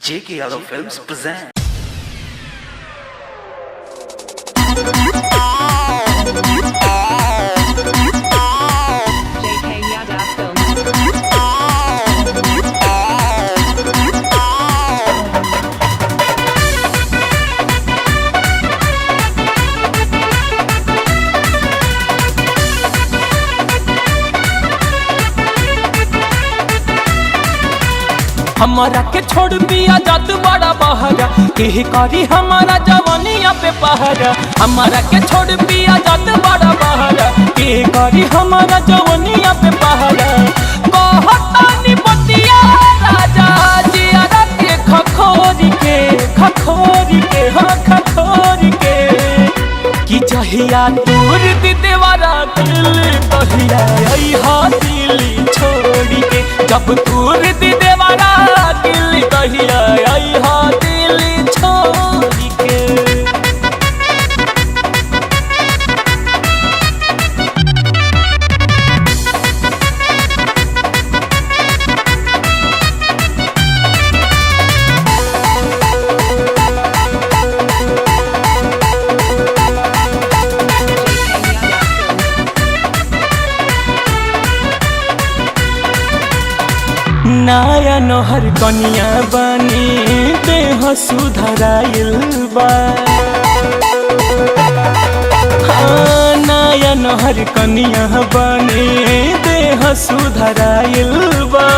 J.K. Yadav Films present. J.K. Yadav Films. हमारा के छोड़ दिया जात बड़ा बहरा के करी हमारा जवानिया पे पहरा। हमारा के छोड़ दिया जात बड़ा बहरा के करी हमारा जवानिया पे पहरा। कहतानी बतिया राजा जियारा के खखोरी के हाँ खखोरी के कि चाहिया दूर दी देवारा दिल कहिया आई हा दिल छोड़ी के। जब दूर दी देवारा दिल कहिया आई हा दिल छोड़ी के। नया नहर कनिया बनी देह सुधराइल बा। हाँ, नया नहर कनिया बनी देह सुधराइल बा।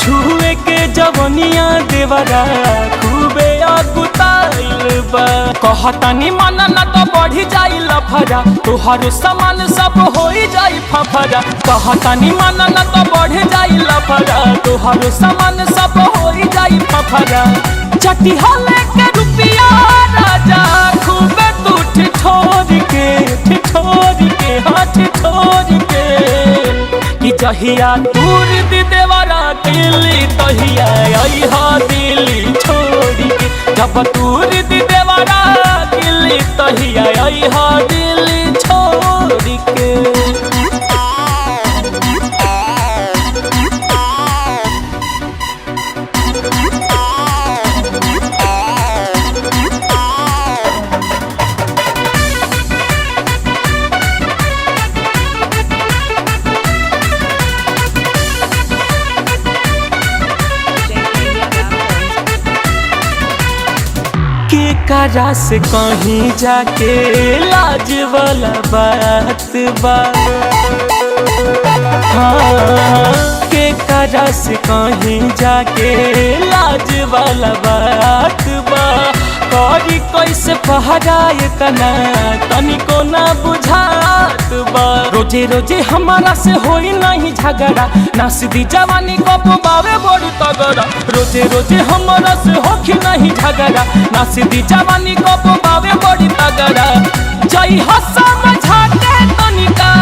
छुए के जवनिया देवरा खूबे अगुताइल बा। कहतानी माना ना तो बढ़ी जाई लफरा तोहारो सामान सब होई जाई फफरा। कहतानी माना ना तो बढ़ी जाई लफरा तोहारो सामान सब होई जाई फफरा। चटी हले के रुपिया राजा खूबे तू ठिठोर के हाँ ठिठोर के कि चाहिया दूर दी देवारा दिल तहिया आई हा दिल छोड़ी के। जब दूर दी देवारा दिल तहिया आई हा दिल छोड़ी के। करा से कहीं जाके लाज वाला बात बा। हाँ, के करा से कहीं जाके लाज वाला बात बा। करी कैसे पहराए तना तनिको ना बुझात बा। रोजे रोजे हमारा से होई नहीं झगड़ा नास दी जवानी कब बावे बड़ी तगड़ा। रोजे रोजे हमारा से होखी नहीं झगड़ा नास दी जवानी कब बावे बड़ी तगड़ा। जई हसा मझाते तनिका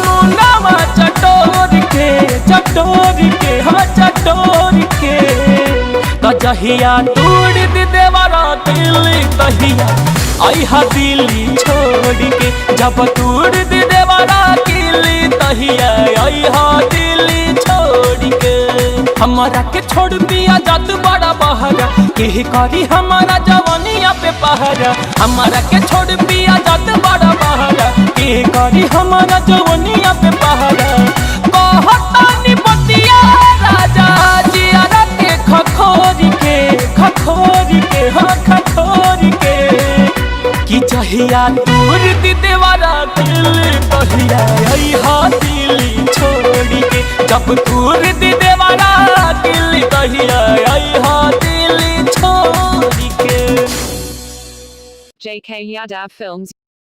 मुंडावा चटोर के हाँ चटोर के। तो जहिया दूर दी देवारा दिल तहिया आई हा दिल छोड़ के। जब दूर दी देवारा दिल तहिया आई हा दिल छोड़ के। हमारा के छोड़ दिया जात बड़ा बहरा के करी हमारा जवानिया पे पहरा। हमारा के छोड़ दिया जात बड़ा बहरा के करी हमारा जवानिया पे पहरा। कहतानी बतिया राजा जियारा के खखोरी के हाँ खखोरी के कि चाहिया दूर दी देवारा दिल कहिया आई हा दिल छोड़ी के। जब दूर दी देवारा दिल कहिया आई हा दिल छोड़ी के। J.K. Yadav Films.